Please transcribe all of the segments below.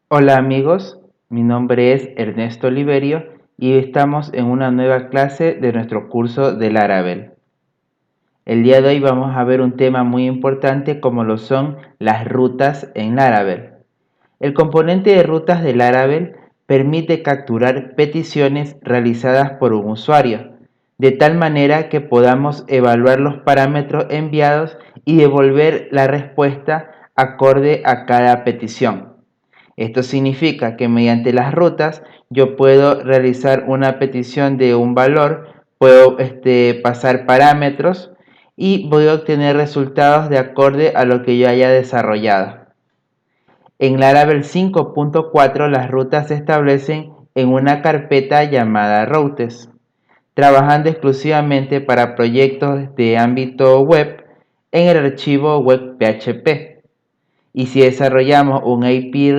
Hola amigos, mi nombre es Ernesto Oliverio y estamos en una nueva clase de nuestro curso de Laravel. El día de hoy vamos a ver un tema muy importante como lo son las rutas en Laravel. El componente de rutas de Laravel permite capturar peticiones realizadas por un usuario, de tal manera que podamos evaluar los parámetros enviados y devolver la respuesta acorde a cada petición. Esto significa que mediante las rutas yo puedo realizar una petición de un valor, puedo pasar parámetros y voy a obtener resultados de acorde a lo que yo haya desarrollado. En Laravel 5.4 las rutas se establecen en una carpeta llamada routes, trabajando exclusivamente para proyectos de ámbito web en el archivo web.php. Y si desarrollamos un API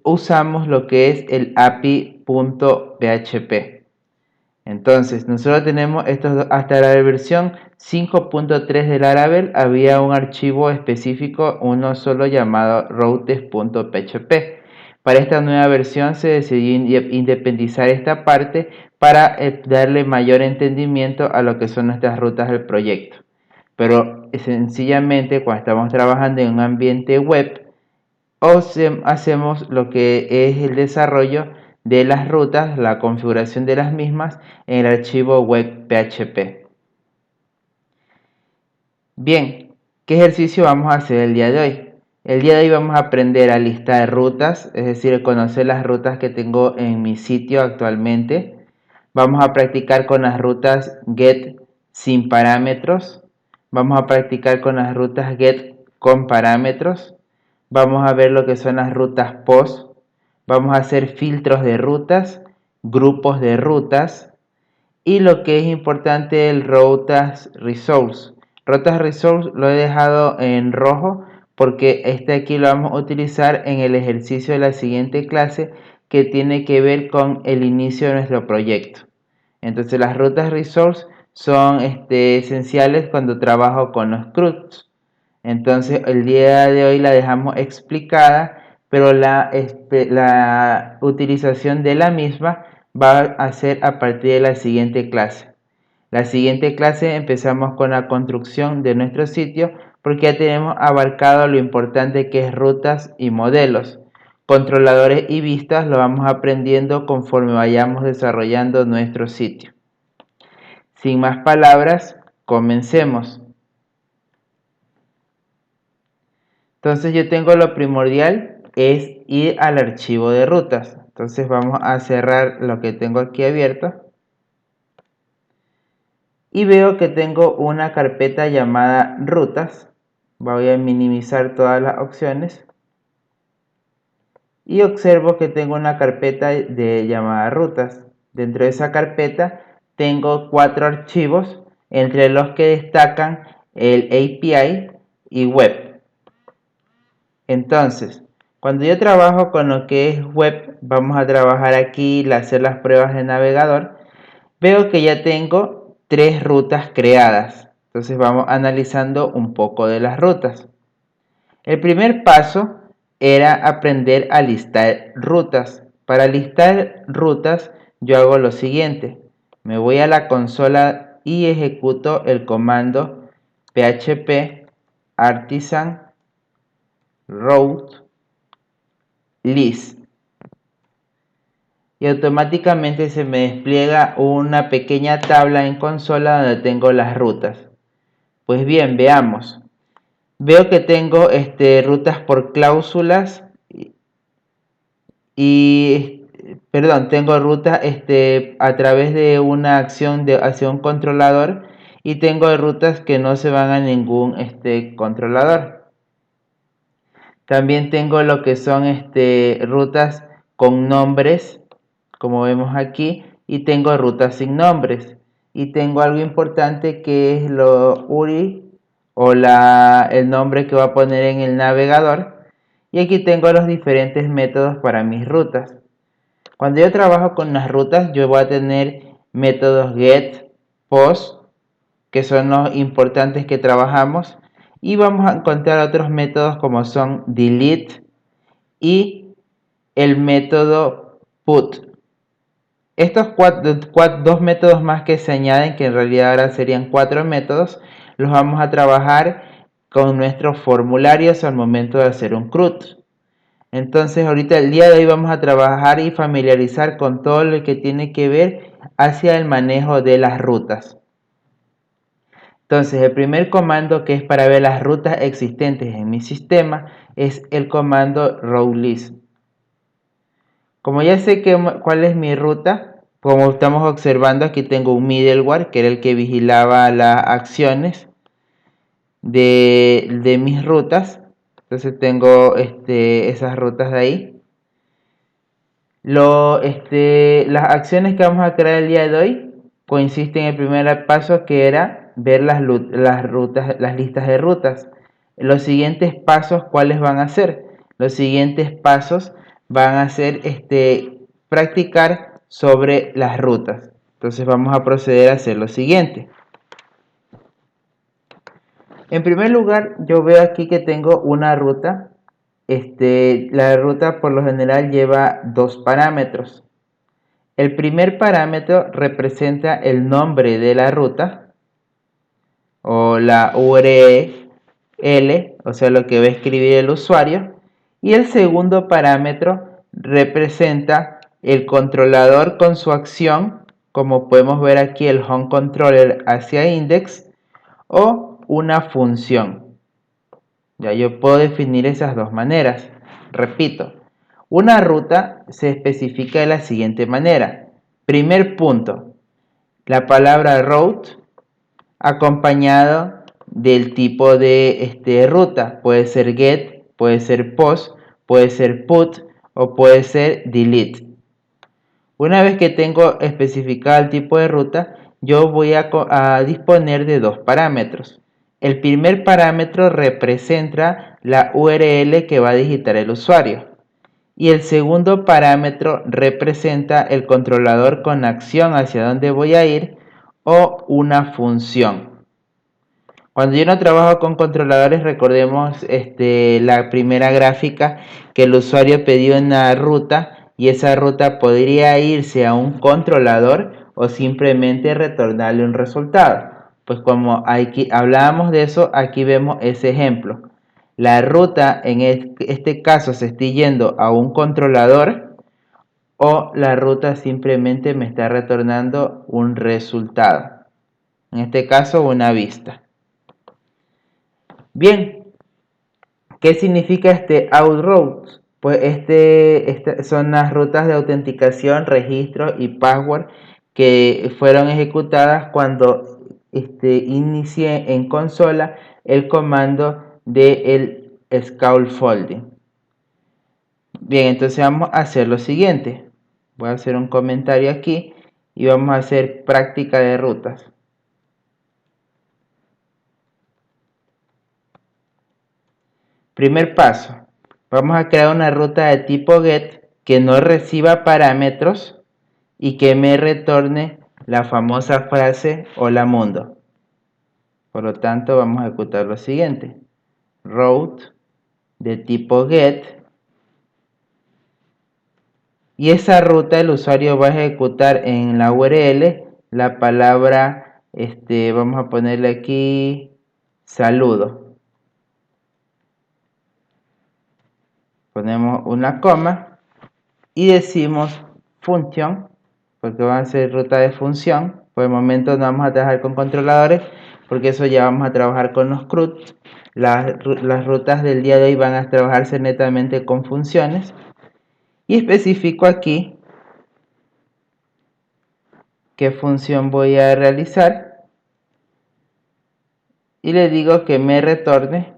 usamos lo que es el API.php. Entonces, nosotros tenemos hasta la versión 5.3 de Laravel había un archivo específico, uno solo llamado routes.php. Para esta nueva versión se decidió independizar esta parte para darle mayor entendimiento a lo que son nuestras rutas del proyecto. Pero sencillamente cuando estamos trabajando en un ambiente web, hacemos lo que es el desarrollo de las rutas, la configuración de las mismas en el archivo web.php. Bien, ¿qué ejercicio vamos a hacer el día de hoy? El día de hoy vamos a aprender a listar rutas, es decir, conocer las rutas que tengo en mi sitio actualmente. Vamos a practicar con las rutas get sin parámetros. Vamos a practicar con las rutas get con parámetros. Vamos a ver lo que son las rutas post. Vamos a hacer filtros de rutas, grupos de rutas y lo que es importante el rutas resource. Rutas resource lo he dejado en rojo porque este aquí lo vamos a utilizar en el ejercicio de la siguiente clase que tiene que ver con el inicio de nuestro proyecto. Entonces las rutas resource son esenciales cuando trabajo con los CRUDs. Entonces el día de hoy la dejamos explicada, pero la utilización de la misma va a ser a partir de la siguiente clase. La siguiente clase empezamos con la construcción de nuestro sitio porque ya tenemos abarcado lo importante que es rutas y modelos. Controladores y vistas lo vamos aprendiendo conforme vayamos desarrollando nuestro sitio. Sin más palabras, comencemos. Entonces yo tengo lo primordial es ir al archivo de rutas. Entonces vamos a cerrar lo que tengo aquí abierto. Y veo que tengo una carpeta llamada rutas. Voy a minimizar todas las opciones. Y observo que tengo una carpeta llamada rutas. Dentro de esa carpeta tengo 4 archivos, entre los que destacan el API y web. Entonces, cuando yo trabajo con lo que es web, vamos a trabajar aquí, hacer las pruebas de navegador. Veo que ya tengo 3 rutas creadas. Entonces vamos analizando un poco de las rutas. El primer paso era aprender a listar rutas. Para listar rutas yo hago lo siguiente. Me voy a la consola y ejecuto el comando php artisan route list. Y automáticamente se me despliega una pequeña tabla en consola donde tengo las rutas. Pues bien, veamos. Veo que tengo rutas por cláusulas tengo rutas a través de una acción hacia un controlador y tengo rutas que no se van a ningún controlador. También tengo lo que son rutas con nombres, como vemos aquí, y tengo rutas sin nombres. Y tengo algo importante que es lo URI o el nombre que voy a poner en el navegador. Y aquí tengo los diferentes métodos para mis rutas. Cuando yo trabajo con las rutas, yo voy a tener métodos get, post, que son los importantes que trabajamos. Y vamos a encontrar otros métodos como son delete, y el método put. Estos dos métodos más que se añaden, que en realidad ahora serían 4 métodos, los vamos a trabajar con nuestros formularios al momento de hacer un CRUD. Entonces ahorita el día de hoy vamos a trabajar y familiarizar con todo lo que tiene que ver hacia el manejo de las rutas. Entonces el primer comando, que es para ver las rutas existentes en mi sistema, es el comando rowlist. Como ya sé cuál es mi ruta, como estamos observando, aquí tengo un middleware que era el que vigilaba las acciones de mis rutas. Entonces tengo esas rutas de ahí. Las acciones que vamos a crear el día de hoy consisten en el primer paso, que era ver las listas de rutas. Los siguientes pasos, ¿cuáles van a ser? Los siguientes pasos van a ser practicar sobre las rutas. Entonces vamos a proceder a hacer lo siguiente. En primer lugar, yo veo aquí que tengo una ruta. La ruta por lo general lleva 2 parámetros. El primer parámetro representa el nombre de la ruta o la URL, o sea, lo que va a escribir el usuario. Y el segundo parámetro representa el controlador con su acción, como podemos ver aquí, el home controller hacia index, o una función. Ya yo puedo definir esas dos maneras. Repito, una ruta se especifica de la siguiente manera. Primer punto, la palabra route acompañado del tipo de ruta. Puede ser get, puede ser post, puede ser put o puede ser delete. Una vez que tengo especificado el tipo de ruta, yo voy a disponer de 2 parámetros. El primer parámetro representa la URL que va a digitar el usuario. Y el segundo parámetro representa el controlador con acción hacia dónde voy a ir o una función. Cuando yo no trabajo con controladores, recordemos la primera gráfica, que el usuario pidió una ruta y esa ruta podría irse a un controlador o simplemente retornarle un resultado. Pues como aquí hablábamos de eso, aquí vemos ese ejemplo. La ruta en este caso se está yendo a un controlador o la ruta simplemente me está retornando un resultado. En este caso, una vista. Bien, ¿qué significa outroute? Pues son las rutas de autenticación, registro y password que fueron ejecutadas cuando inicié en consola el comando del scaffolding. Bien, entonces vamos a hacer lo siguiente. Voy a hacer un comentario aquí y vamos a hacer práctica de rutas. Primer paso. Vamos a crear una ruta de tipo get que no reciba parámetros y que me retorne la famosa frase hola mundo. Por lo tanto, vamos a ejecutar lo siguiente. Route de tipo get. Y esa ruta el usuario va a ejecutar en la URL la palabra, vamos a ponerle aquí saludo. Ponemos una coma y decimos función, porque va a ser ruta de función. Por el momento no vamos a trabajar con controladores, porque eso ya vamos a trabajar con los CRUD. Las rutas del día de hoy van a trabajarse netamente con funciones. Y especifico aquí qué función voy a realizar. Y le digo que me retorne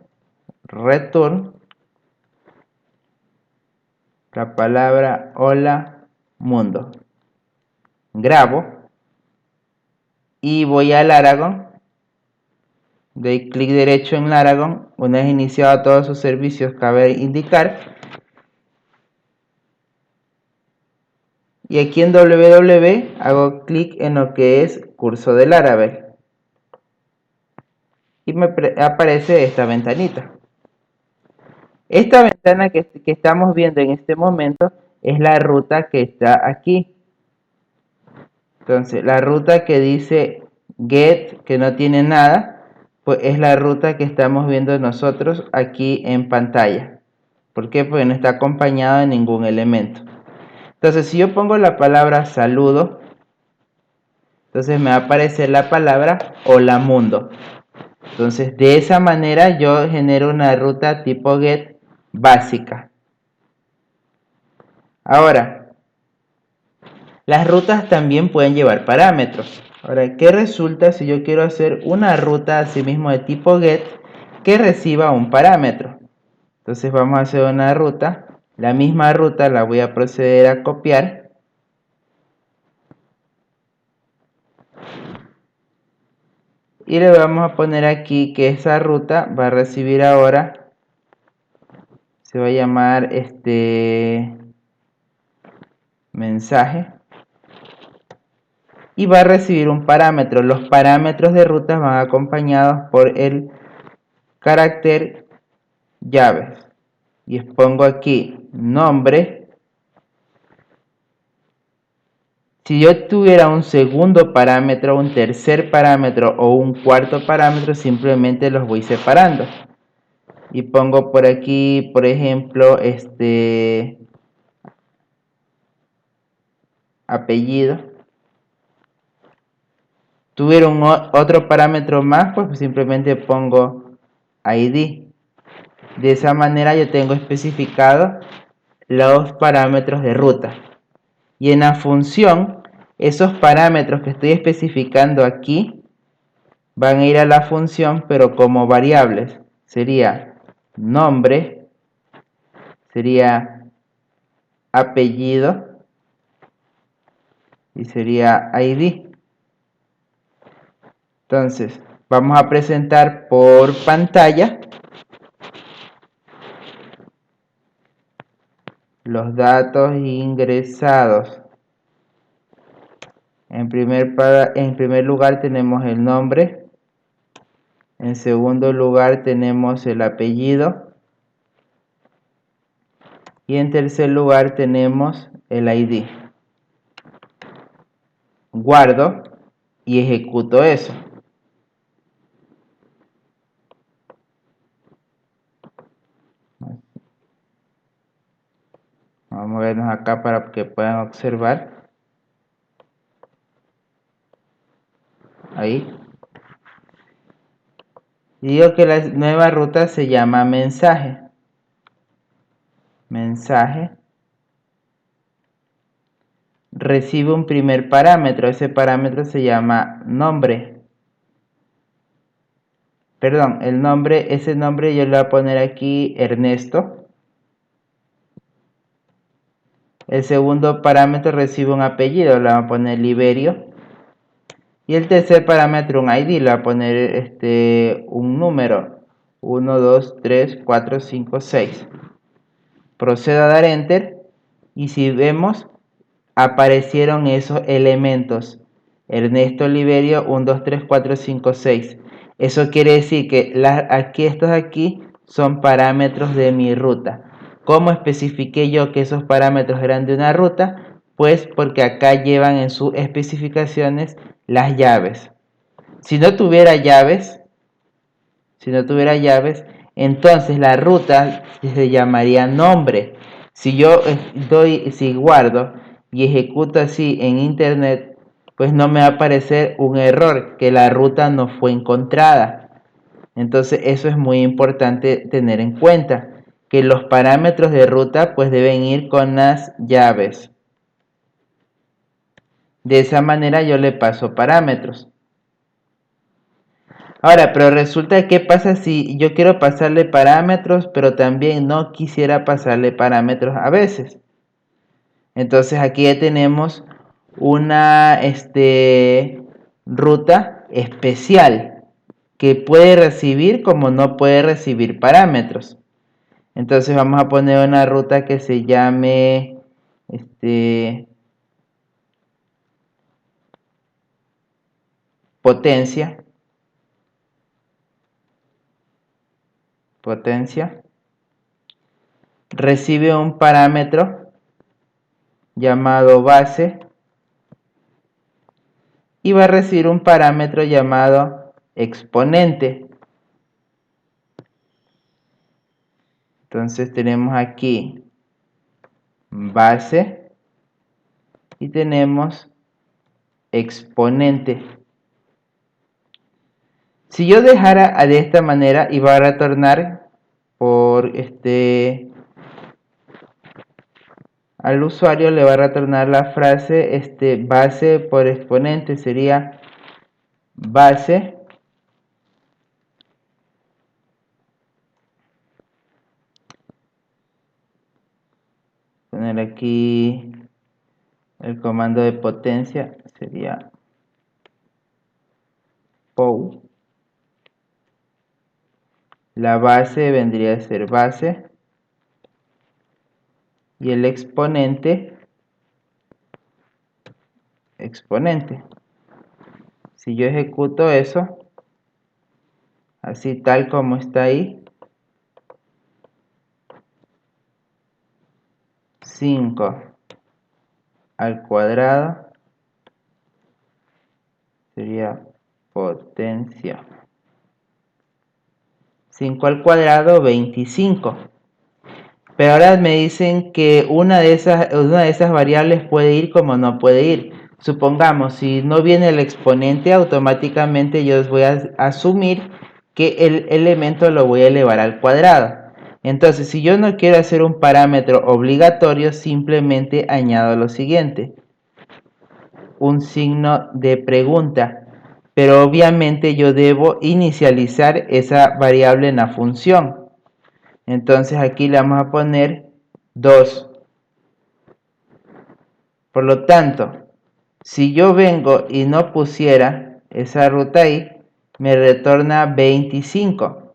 return la palabra hola mundo. Grabo y voy al Aragon. Doy clic derecho en Aragon. Una vez iniciado todos sus servicios, cabe indicar. Y aquí en www hago clic en lo que es curso del Laravel. Y me aparece esta ventanita. Esta ventana que estamos viendo en este momento es la ruta que está aquí. Entonces, la ruta que dice get, que no tiene nada, pues es la ruta que estamos viendo nosotros aquí en pantalla. ¿Por qué? Porque no está acompañado de ningún elemento. Entonces, si yo pongo la palabra saludo, entonces me va a aparecer la palabra hola mundo. Entonces, de esa manera yo genero una ruta tipo get básica. Ahora, las rutas también pueden llevar parámetros. Ahora, ¿qué resulta si yo quiero hacer una ruta asimismo de tipo get que reciba un parámetro? Entonces vamos a hacer una ruta. La misma ruta la voy a proceder a copiar. Y le vamos a poner aquí que esa ruta va a recibir ahora, se va a llamar mensaje. Y va a recibir un parámetro. Los parámetros de rutas van acompañados por el carácter llaves. Y pongo aquí nombre. Si yo tuviera un segundo parámetro, un tercer parámetro o un cuarto parámetro, simplemente los voy separando. Y pongo por aquí, por ejemplo, apellido. Tuviera otro parámetro más, pues simplemente pongo ID. De esa manera yo tengo especificado los parámetros de ruta. Y en la función, esos parámetros que estoy especificando aquí van a ir a la función, pero como variables. Sería nombre, sería apellido y sería ID. Entonces, vamos a presentar por pantalla los datos ingresados. En primer lugar tenemos el nombre. En segundo lugar tenemos el apellido. Y en tercer lugar tenemos el ID. Guardo y ejecuto eso. Vamos a movernos acá para que puedan observar. Ahí. Digo que la nueva ruta se llama mensaje. Mensaje. Recibe un primer parámetro. Ese parámetro se llama nombre. Perdón, el nombre, ese nombre yo le voy a poner aquí Ernesto. El segundo parámetro recibe un apellido, le vamos a poner Liberio. Y el tercer parámetro un ID, le voy a poner un número. 1, 2, 3, 4, 5, 6. Procedo a dar Enter. Y si vemos, aparecieron esos elementos. Ernesto Liberio 1, 2, 3, 4, 5, 6. Eso quiere decir que estos aquí son parámetros de mi ruta. ¿Cómo especifiqué yo que esos parámetros eran de una ruta? Pues porque acá llevan en sus especificaciones las llaves. Si no tuviera llaves, entonces la ruta se llamaría nombre. Si yo si guardo y ejecuto así en internet, pues no me va a aparecer un error, que la ruta no fue encontrada. Entonces eso es muy importante tener en cuenta, que los parámetros de ruta pues deben ir con las llaves. De esa manera yo le paso parámetros. Ahora, pero resulta que pasa si yo quiero pasarle parámetros, pero también no quisiera pasarle parámetros a veces. Entonces aquí ya tenemos una ruta especial que puede recibir como no puede recibir parámetros. Entonces vamos a poner una ruta que se llame potencia. recibe un parámetro llamado base y va a recibir un parámetro llamado exponente. Entonces tenemos aquí base y tenemos exponente. Si yo dejara de esta manera, iba a retornar al usuario le va a retornar la frase base por exponente, sería base poner aquí el comando de potencia, sería POW. La base vendría a ser base y el exponente exponente. Si yo ejecuto eso, así tal como está ahí, 5 al cuadrado sería potencia. 5 al cuadrado, 25. Pero ahora me dicen que una de esas variables puede ir como no puede ir. Supongamos, si no viene el exponente, automáticamente yo voy a asumir que el elemento lo voy a elevar al cuadrado. Entonces, si yo no quiero hacer un parámetro obligatorio, simplemente añado lo siguiente: un signo de pregunta. Pero obviamente yo debo inicializar esa variable en la función. Entonces aquí le vamos a poner 2. Por lo tanto, si yo vengo y no pusiera esa ruta ahí, me retorna 25.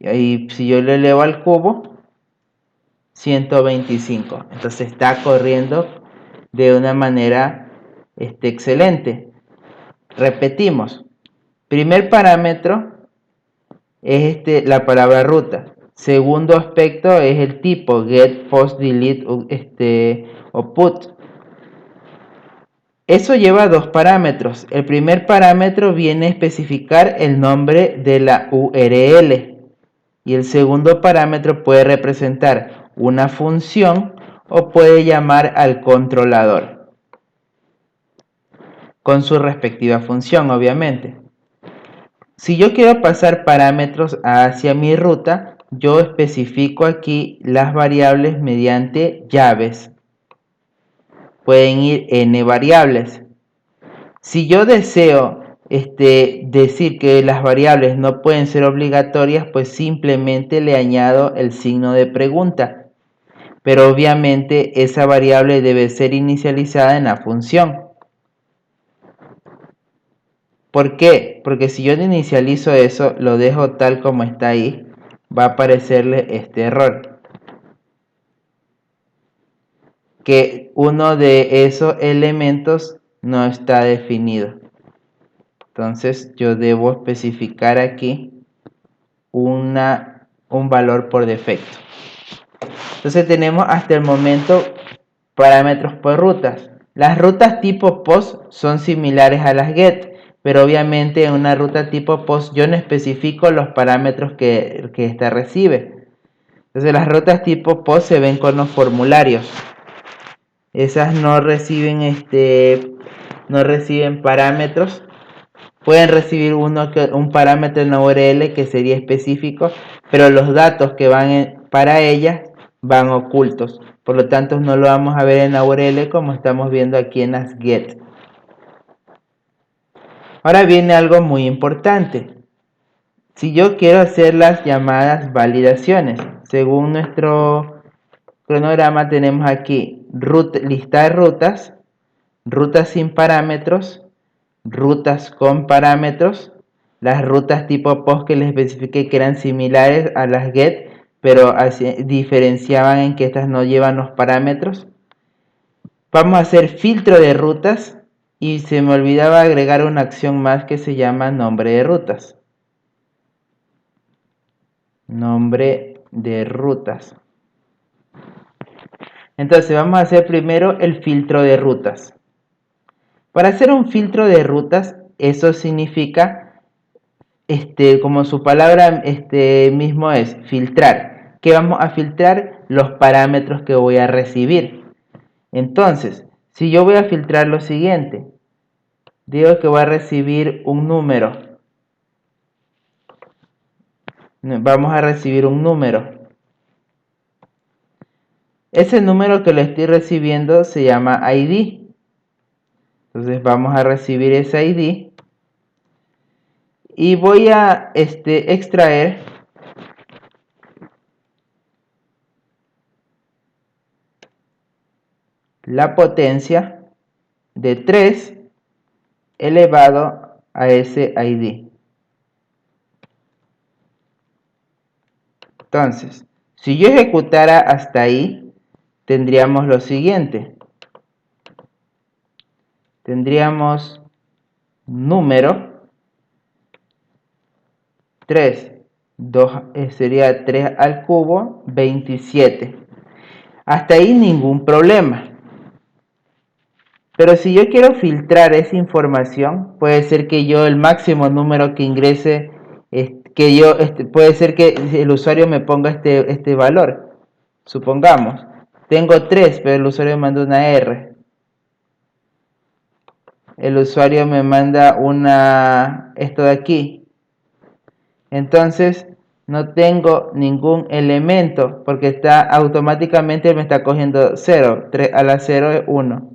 Y si yo le elevo al cubo, 125. Entonces está corriendo de una manera excelente. Repetimos. Primer parámetro es la palabra ruta. Segundo aspecto es el tipo get, post, delete o put. Eso lleva dos parámetros. El primer parámetro viene a especificar el nombre de la URL y el segundo parámetro puede representar una función o puede llamar al controlador con su respectiva función, obviamente. Si yo quiero pasar parámetros hacia mi ruta, yo especifico aquí las variables mediante llaves. Pueden ir n variables. Si yo deseo decir que las variables no pueden ser obligatorias, pues simplemente le añado el signo de pregunta. Pero obviamente esa variable debe ser inicializada en la función. ¿Por qué? Porque si yo inicializo eso, lo dejo tal como está ahí, va a aparecerle este error. Que uno de esos elementos no está definido. Entonces yo debo especificar aquí un valor por defecto. Entonces tenemos hasta el momento parámetros por rutas. Las rutas tipo post son similares a las get, pero obviamente en una ruta tipo post yo no especifico los parámetros que ésta recibe. Entonces las rutas tipo post se ven con los formularios. Esas no reciben parámetros. Pueden recibir un parámetro en la URL que sería específico, pero los datos que van para ellas van ocultos. Por lo tanto, no lo vamos a ver en la URL como estamos viendo aquí en las get. Ahora viene algo muy importante. Si yo quiero hacer las llamadas validaciones, según nuestro cronograma tenemos aquí lista de rutas, rutas sin parámetros, rutas con parámetros, las rutas tipo post que les especifiqué que eran similares a las get, pero diferenciaban en que estas no llevan los parámetros. Vamos a hacer filtro de rutas y se me olvidaba agregar una acción más que se llama nombre de rutas. Nombre de rutas. Entonces vamos a hacer primero el filtro de rutas. Para hacer un filtro de rutas, eso significa, como su palabra mismo es, filtrar. ¿Qué vamos a filtrar? Los parámetros que voy a recibir. Entonces, si yo voy a filtrar lo siguiente, digo que voy a recibir un número. Vamos a recibir un número. Ese número que lo estoy recibiendo se llama ID. Entonces vamos a recibir ese ID. Y voy a extraer la potencia de 3 elevado a ese ID. Entonces, si yo ejecutara hasta ahí, tendríamos lo siguiente. Tendríamos número 3, 2 sería 3 al cubo, 27. Hasta ahí ningún problema. Pero si yo quiero filtrar esa información, puede ser que yo el máximo número que ingrese, puede ser que el usuario me ponga este valor. Supongamos, tengo 3, pero el usuario me manda una R. El usuario me manda esto de aquí. Entonces, no tengo ningún elemento, porque automáticamente me está cogiendo 0. 3 a la 0 es 1.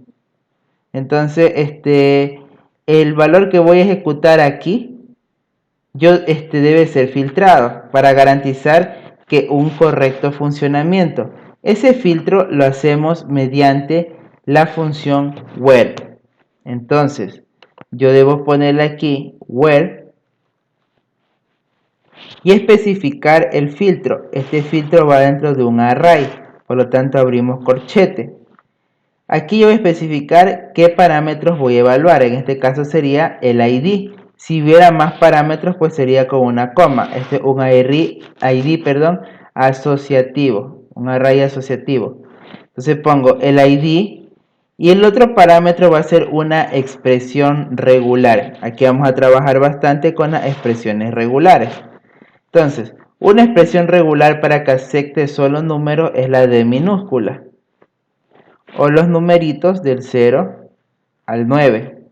Entonces, el valor que voy a ejecutar aquí, debe ser filtrado para garantizar que un correcto funcionamiento. Ese filtro lo hacemos mediante la función where. Entonces, yo debo ponerle aquí where y especificar el filtro. Este filtro va dentro de un array, por lo tanto abrimos corchete. Aquí yo voy a especificar qué parámetros voy a evaluar. En este caso sería el ID. Si hubiera más parámetros, pues sería con una coma. Este es un ID, asociativo. Un array asociativo. Entonces pongo el ID y el otro parámetro va a ser una expresión regular. Aquí vamos a trabajar bastante con las expresiones regulares. Entonces, una expresión regular para que acepte solo números es la de minúscula, o los numeritos del 0 al 9.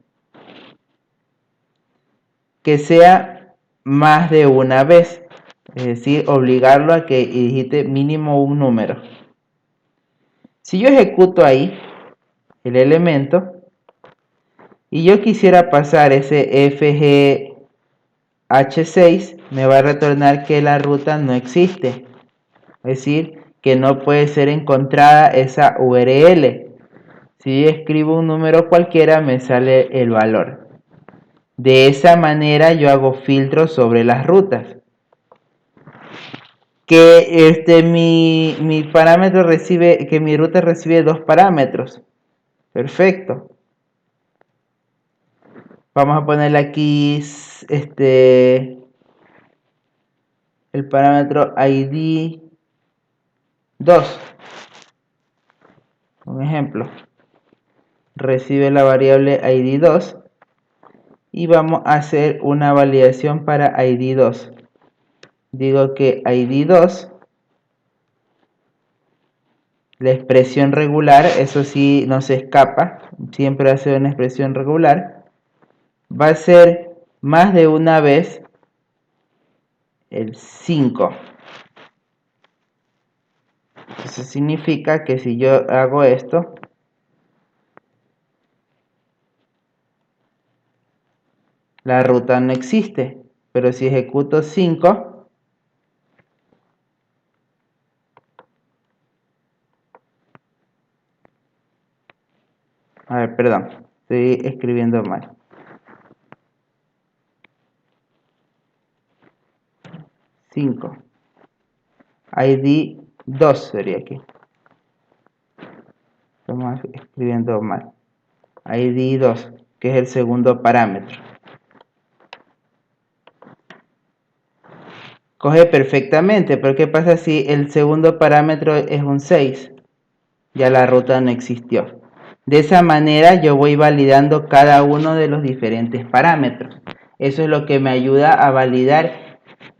Que sea más de una vez, es decir, obligarlo a que digite mínimo un número. Si yo ejecuto ahí el elemento y yo quisiera pasar ese FGH6, me va a retornar que la ruta no existe, es decir, que no puede ser encontrada esa URL. Si yo escribo un número cualquiera, me sale el valor. De esa manera yo hago filtros sobre las rutas. Que mi parámetro recibe, que mi ruta recibe 2 parámetros. Perfecto. Vamos a ponerle aquí el parámetro ID 2. Un ejemplo. Recibe la variable ID 2 y vamos a hacer una validación para ID 2. Digo que ID 2, la expresión regular, eso sí no se escapa, siempre va a ser una expresión regular, va a ser más de una vez el 5. Eso significa que si yo hago esto, la ruta no existe. Pero si ejecuto 5, a ver, perdón, estoy escribiendo mal. 5. ID 2 sería aquí. Estamos escribiendo mal. ID 2, que es el segundo parámetro. coge perfectamente, pero ¿qué pasa si el segundo parámetro es un 6? Ya la ruta no existió. De esa manera yo voy validando cada uno de los diferentes parámetros. Eso es lo que me ayuda a validar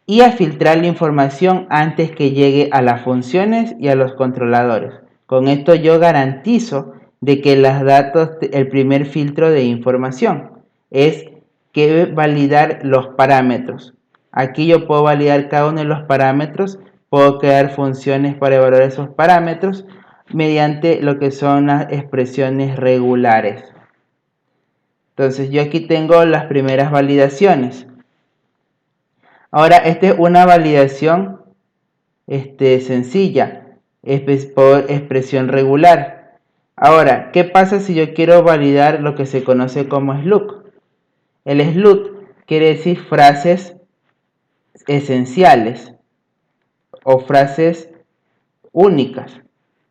y a filtrar la información antes que llegue a las funciones y a los controladores. Con esto yo garantizo de que los datos, el primer filtro de información es que validar los parámetros. Aquí yo puedo validar cada uno de los parámetros, puedo crear funciones para evaluar esos parámetros mediante lo que son las expresiones regulares. Entonces yo aquí tengo las primeras validaciones. Ahora esta es una validación sencilla, por expresión regular. Ahora, ¿qué pasa si yo quiero validar lo que se conoce como SLUC? El SLUC quiere decir frases esenciales o frases únicas.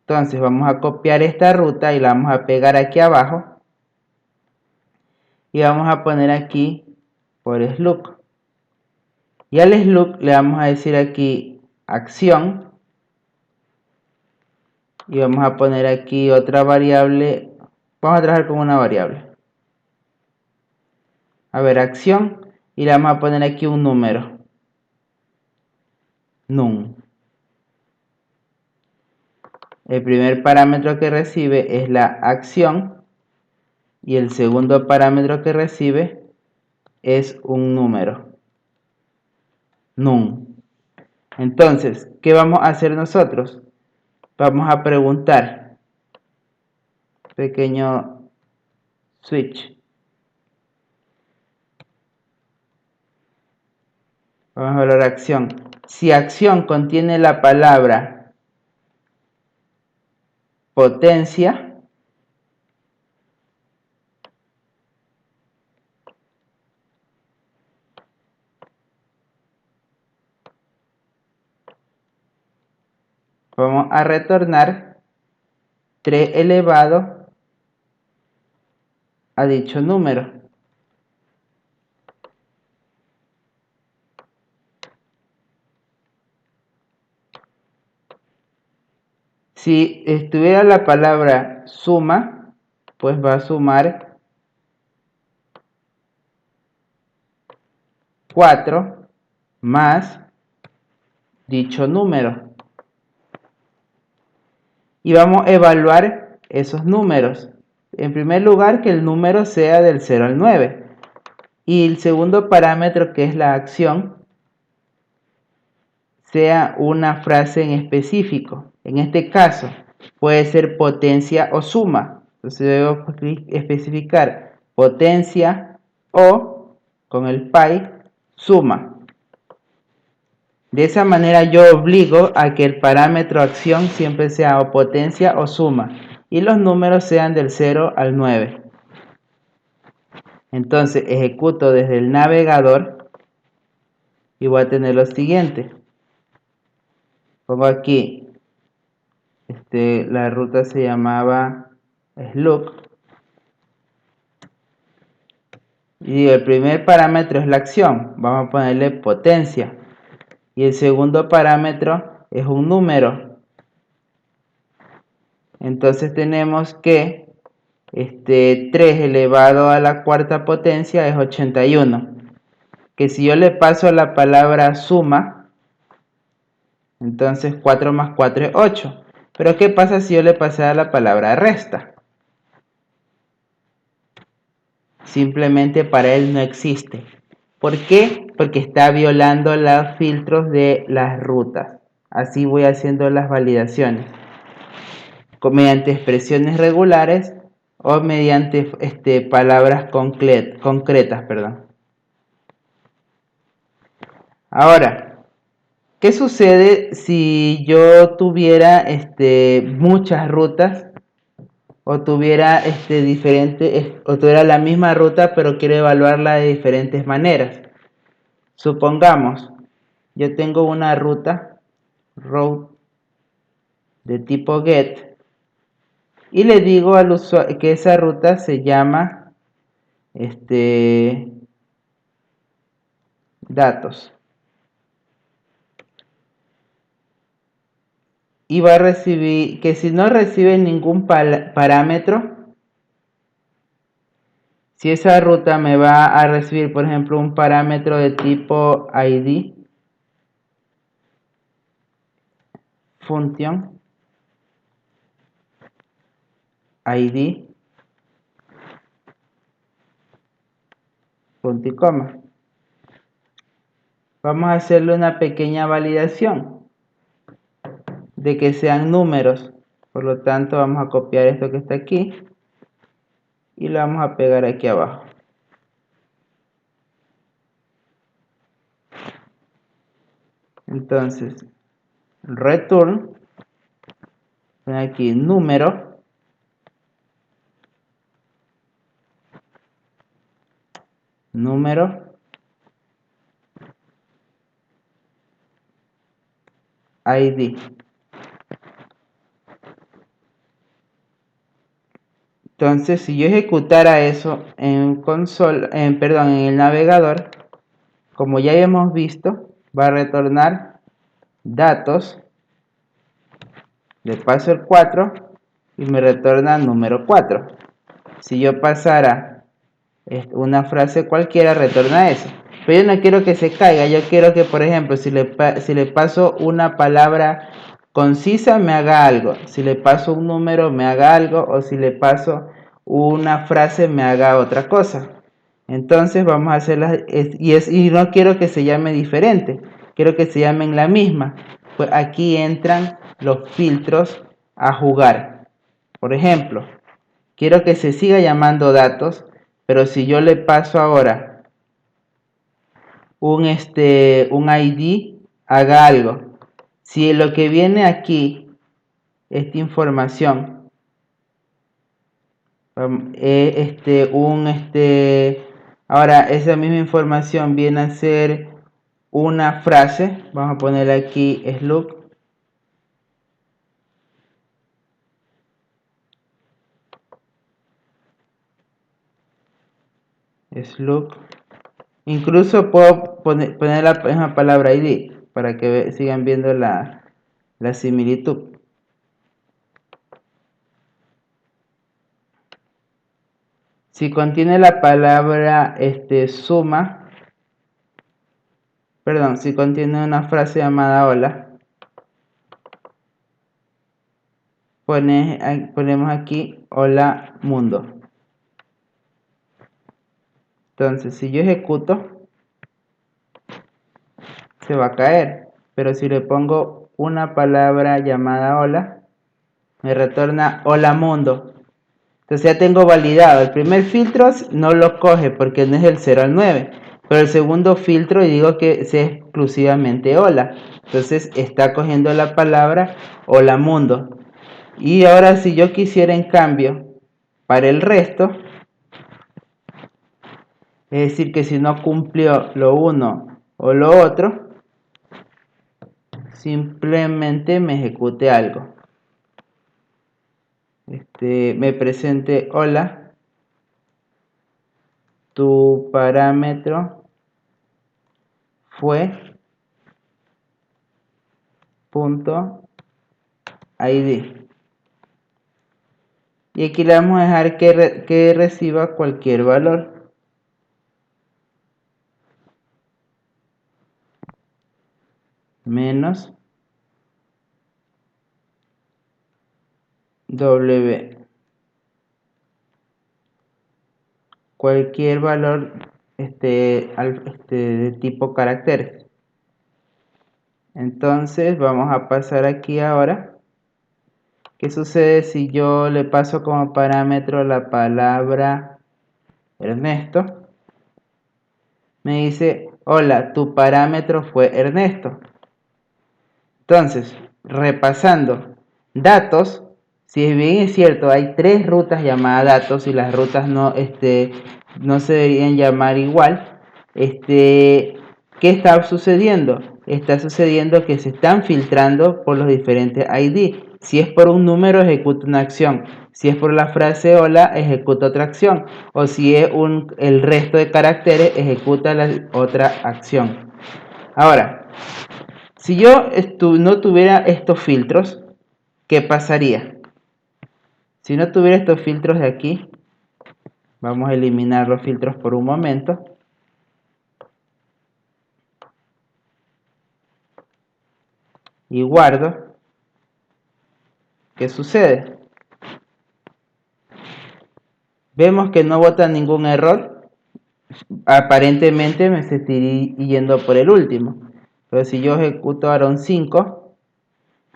Entonces vamos a copiar esta ruta y la vamos a pegar aquí abajo y vamos a poner aquí por SLUC. Y al SLUC le vamos a decir aquí acción y vamos a poner aquí otra variable. Vamos a trabajar con una variable. A ver, acción, y le vamos a poner aquí un número. Num. El primer parámetro que recibe es la acción y el segundo parámetro que recibe es un número. Num. Entonces, ¿qué vamos a hacer nosotros? Vamos a preguntar. Pequeño switch. Vamos a hablar de acción. Si acción contiene la palabra potencia, vamos a retornar 3 elevado a dicho número. Si estuviera la palabra suma, pues va a sumar 4 más dicho número. Y vamos a evaluar esos números. En primer lugar, que el número sea del 0 al 9. Y el segundo parámetro, que es la acción, sea una frase en específico. En este caso, puede ser potencia o suma. Entonces debo especificar potencia o, con el pi, suma. De esa manera yo obligo a que el parámetro acción siempre sea o potencia o suma y los números sean del 0 al 9. Entonces ejecuto desde el navegador y voy a tener lo siguiente. Pongo aquí, la ruta se llamaba SLUC. Y digo, el primer parámetro es la acción. Vamos a ponerle potencia. Y el segundo parámetro es un número. Entonces tenemos que 3 elevado a la cuarta potencia es 81. Que si yo le paso la palabra suma, entonces 4 más 4 es 8. Pero ¿qué pasa si yo le pasara la palabra resta? Simplemente para él no existe. ¿Por qué? Porque está violando los filtros de las rutas. Así voy haciendo las validaciones. Mediante expresiones regulares o mediante palabras concretas. Ahora, ¿qué sucede si yo tuviera muchas rutas o tuviera o tuviera la misma ruta pero quiero evaluarla de diferentes maneras? Supongamos, yo tengo una ruta route de tipo get y le digo al usuario que esa ruta se llama datos. y va a recibir, que si no recibe ningún parámetro, si esa ruta me va a recibir, por ejemplo, un parámetro de tipo ID, función, ID, punto y coma. Vamos a hacerle una pequeña validación de que sean números. Por lo tanto, vamos a copiar esto que está aquí y lo vamos a pegar aquí abajo. Entonces, return, aquí número, ID. Entonces, si yo ejecutara eso en en el navegador, como ya hemos visto, va a retornar datos, le paso el 4 y me retorna número 4. Si yo pasara una frase cualquiera, retorna eso. Pero yo no quiero que se caiga, yo quiero que, por ejemplo, si le paso una palabra concisa, me haga algo. Si le paso un número, me haga algo. O si le paso una frase, me haga otra cosa. Entonces vamos a hacerlas, y no quiero que se llame diferente, quiero que se llamen la misma. Pues aquí entran los filtros a jugar. Por ejemplo, quiero que se siga llamando datos, pero si yo le paso ahora un ID, haga algo. Si lo que viene aquí, esta información, ahora esa misma información viene a ser una frase, vamos a ponerle aquí slug, incluso puedo poner la misma palabra ID para que sigan viendo la similitud. Si contiene la palabra suma, perdón, si contiene una frase llamada hola, ponemos aquí hola mundo. Entonces, si yo ejecuto, se va a caer. Pero si le pongo una palabra llamada hola, me retorna hola mundo. Entonces ya tengo validado. El primer filtro no lo coge porque no es del 0 al 9. Pero el segundo filtro, y digo que sea exclusivamente hola. Entonces está cogiendo la palabra hola mundo. Y ahora si yo quisiera en cambio para el resto, es decir que si no cumplió lo uno o lo otro, simplemente me ejecute algo. Me presente hola, tu parámetro fue .id. Y aquí le vamos a dejar que reciba cualquier valor. Menos W. Cualquier valor de tipo caracteres. Entonces vamos a pasar aquí ahora. ¿Qué sucede si yo le paso como parámetro la palabra Ernesto? Me dice, hola, tu parámetro fue Ernesto. Entonces, repasando, datos, si bien es cierto, hay 3 rutas llamadas datos y las rutas no se deberían llamar igual. ¿Qué está sucediendo? Está sucediendo que se están filtrando por los diferentes ID. Si es por un número, ejecuta una acción. Si es por la frase hola, ejecuta otra acción. O si es el resto de caracteres, ejecuta la otra acción. Ahora, si yo no tuviera estos filtros, ¿qué pasaría? Si no tuviera estos filtros de aquí, vamos a eliminar los filtros por un momento. Y guardo. ¿Qué sucede? Vemos que no bota ningún error. Aparentemente me estoy yendo por el último. Pero si yo ejecuto ahora un 5,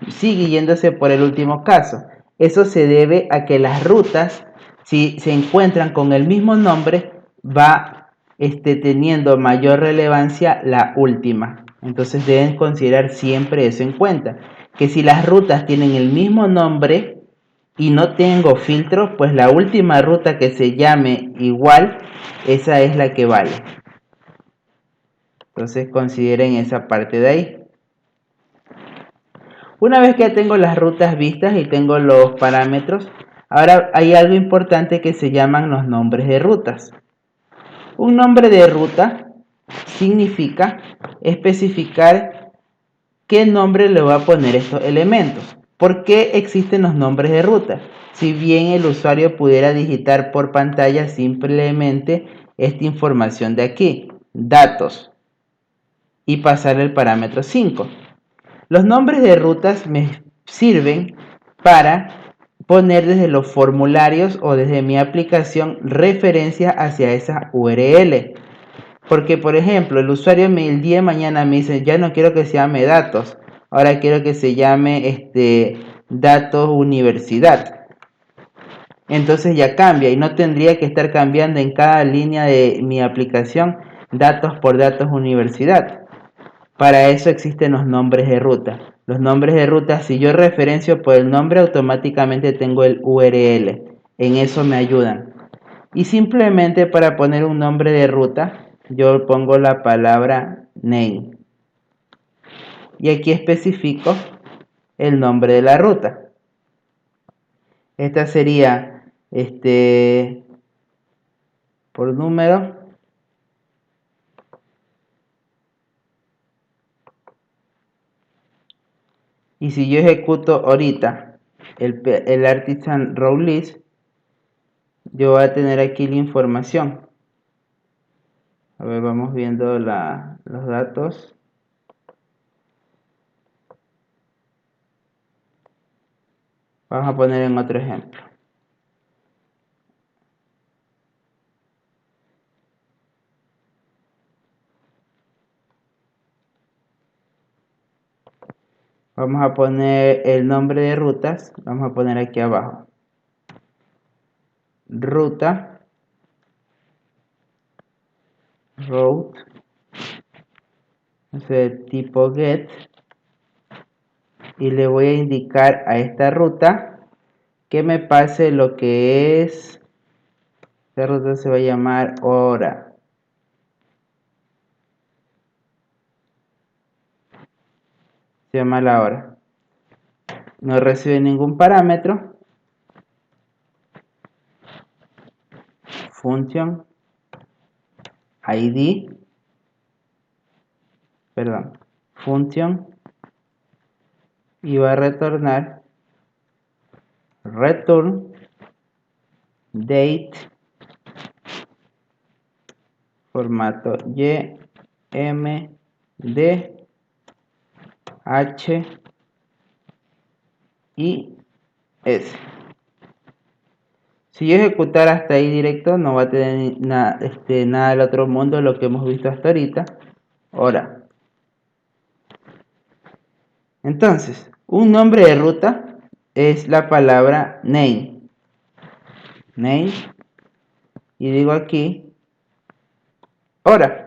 sigue yéndose por el último caso. Eso se debe a que las rutas, si se encuentran con el mismo nombre, va teniendo mayor relevancia la última. Entonces deben considerar siempre eso en cuenta. Que si las rutas tienen el mismo nombre y no tengo filtro, pues la última ruta que se llame igual, esa es la que vale. Entonces consideren esa parte de ahí. Una vez que tengo las rutas vistas y tengo los parámetros, ahora hay algo importante que se llaman los nombres de rutas. Un nombre de ruta significa especificar qué nombre le va a poner estos elementos. ¿Por qué existen los nombres de ruta? Si bien el usuario pudiera digitar por pantalla simplemente esta información de aquí, datos, y pasar el parámetro 5. Los nombres de rutas me sirven para poner desde los formularios o desde mi aplicación referencia hacia esa URL. Porque, por ejemplo, el usuario el día de mañana me dice, ya no quiero que se llame datos, ahora quiero que se llame datos universidad. Entonces ya cambia y no tendría que estar cambiando en cada línea de mi aplicación datos por datos universidad. Para eso existen los nombres de ruta. Los nombres de ruta, si yo referencio por el nombre, automáticamente tengo el URL. En eso me ayudan. Y simplemente para poner un nombre de ruta, yo pongo la palabra name. Y aquí especifico el nombre de la ruta. Esta sería por número. Y si yo ejecuto ahorita el artisan row list, yo voy a tener aquí la información. A ver, vamos viendo los datos. Vamos a poner en otro ejemplo. Vamos a poner el nombre de rutas. Vamos a poner aquí abajo. Ruta. Route. Tipo get. Y le voy a indicar a esta ruta que me pase lo que es. Esta ruta se va a llamar hora. Se llama la hora. No recibe ningún parámetro. Function ID. Perdón. Function. Y va a retornar return date formato YMD H y S. Si yo ejecutara hasta ahí directo, no va a tener nada del otro mundo, lo que hemos visto hasta ahorita. Ahora, entonces, un nombre de ruta es la palabra name. Name. Y digo aquí, hora.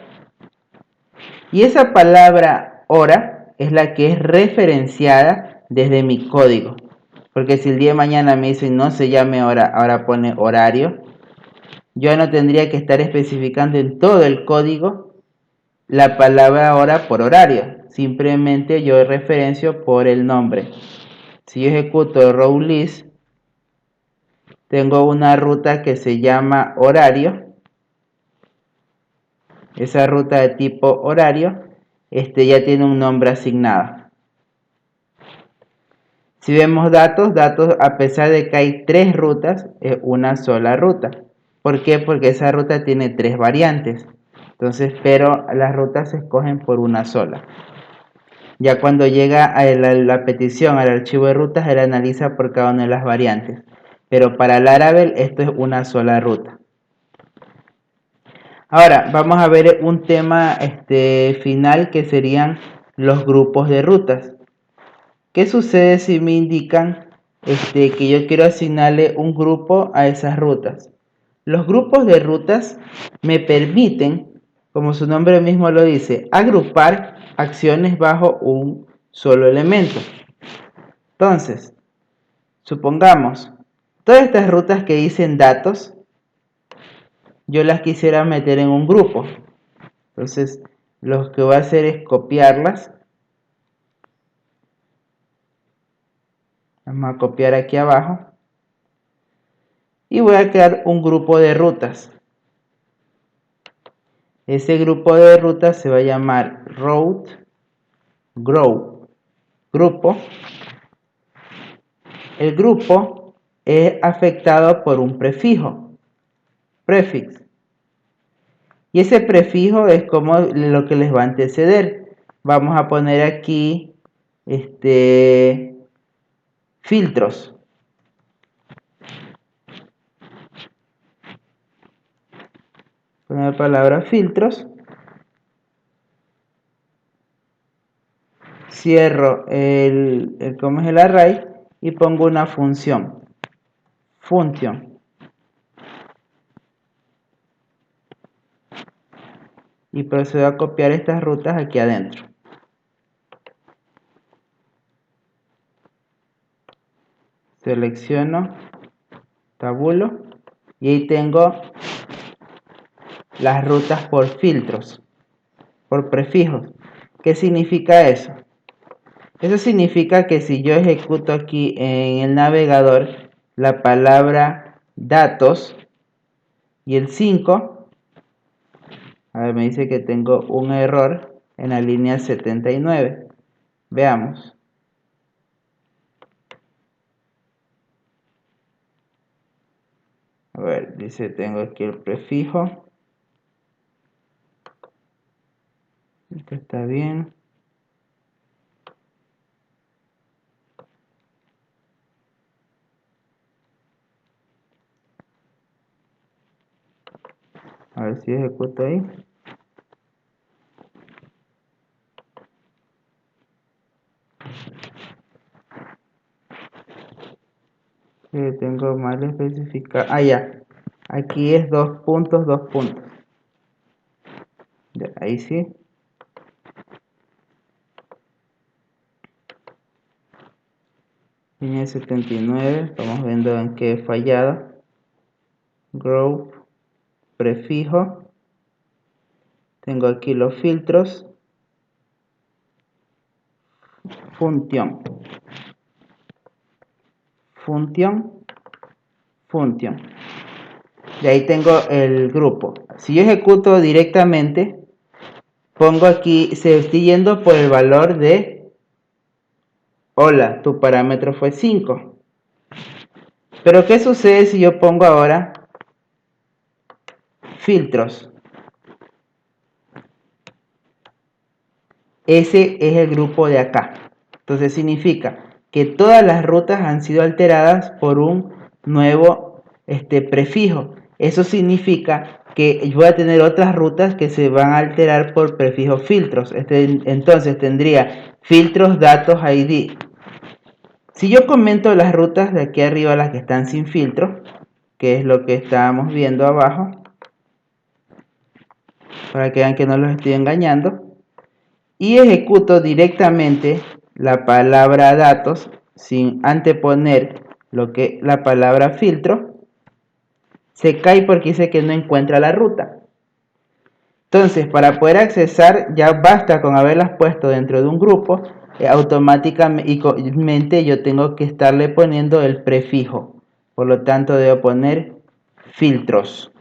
Y esa palabra hora es la que es referenciada desde mi código. Porque si el día de mañana me dicen no se llame hora, ahora pone horario, yo no tendría que estar especificando en todo el código la palabra hora por horario. Simplemente yo referencio por el nombre. Si yo ejecuto row list, tengo una ruta que se llama horario. Esa ruta de tipo horario ya tiene un nombre asignado. Si vemos datos, a pesar de que hay 3 rutas, es una sola ruta. ¿Por qué? Porque esa ruta tiene 3 variantes. Entonces, pero las rutas se escogen por una sola. Ya cuando llega a la petición al archivo de rutas, él analiza por cada una de las variantes. Pero para Laravel esto es una sola ruta. Ahora, vamos a ver un tema final que serían los grupos de rutas. ¿Qué sucede si me indican que yo quiero asignarle un grupo a esas rutas? Los grupos de rutas me permiten, como su nombre mismo lo dice, agrupar acciones bajo un solo elemento. Entonces, supongamos, todas estas rutas que dicen datos, yo las quisiera meter en un grupo. Entonces, lo que voy a hacer es copiarlas. Vamos a copiar aquí abajo. Y voy a crear un grupo de rutas. Ese grupo de rutas se va a llamar route grupo. El grupo es afectado por un prefijo, prefix. Y ese prefijo es como lo que les va a anteceder. Vamos a poner aquí filtros. Poner la palabra filtros. Cierro ¿cómo es el array? Y pongo una función. Function. Y procedo a copiar estas rutas aquí adentro. Selecciono, tabulo y ahí tengo las rutas por filtros, por prefijos. ¿Qué significa eso? Eso significa que si yo ejecuto aquí en el navegador la palabra datos y el 5, a ver, me dice que tengo un error en la línea 79. Veamos. A ver, dice tengo aquí el prefijo. Esto está bien. A ver si ejecuto ahí. Tengo mal especificado. Ah, ya. Aquí es 2 puntos, 2 puntos. Ya, ahí sí. Línea 79. Vamos viendo en qué he fallado. Group, prefijo. Tengo aquí los filtros. Función. Y ahí tengo el grupo. Si yo ejecuto directamente, pongo aquí, se estoy yendo por el valor de hola, tu parámetro fue 5. Pero ¿qué sucede si yo pongo ahora filtros? Ese es el grupo de acá. Entonces significa que todas las rutas han sido alteradas por un nuevo prefijo. Eso significa que voy a tener otras rutas que se van a alterar por prefijo filtros. Entonces tendría filtros datos ID. Si yo comento las rutas de aquí arriba, las que están sin filtro, que es lo que estábamos viendo abajo, para que vean que no los estoy engañando, y ejecuto directamente la palabra datos sin anteponer la palabra filtro, se cae porque dice que no encuentra la ruta. Entonces, para poder accesar, ya basta con haberlas puesto dentro de un grupo, automáticamente yo tengo que estarle poniendo el prefijo. Por lo tanto, debo poner filtros.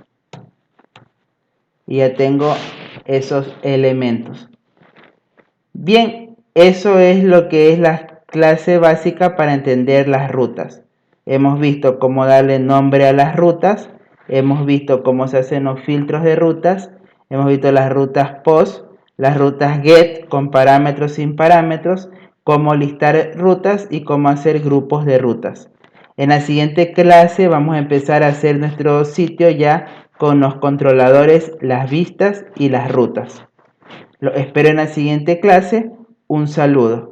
Y ya tengo esos elementos. Bien, eso es lo que es clase básica para entender las rutas. Hemos visto cómo darle nombre a las rutas, hemos visto cómo se hacen los filtros de rutas, hemos visto las rutas POST, las rutas GET con parámetros sin parámetros, cómo listar rutas y cómo hacer grupos de rutas. En la siguiente clase vamos a empezar a hacer nuestro sitio ya con los controladores, las vistas y las rutas. Lo espero en la siguiente clase. Un saludo.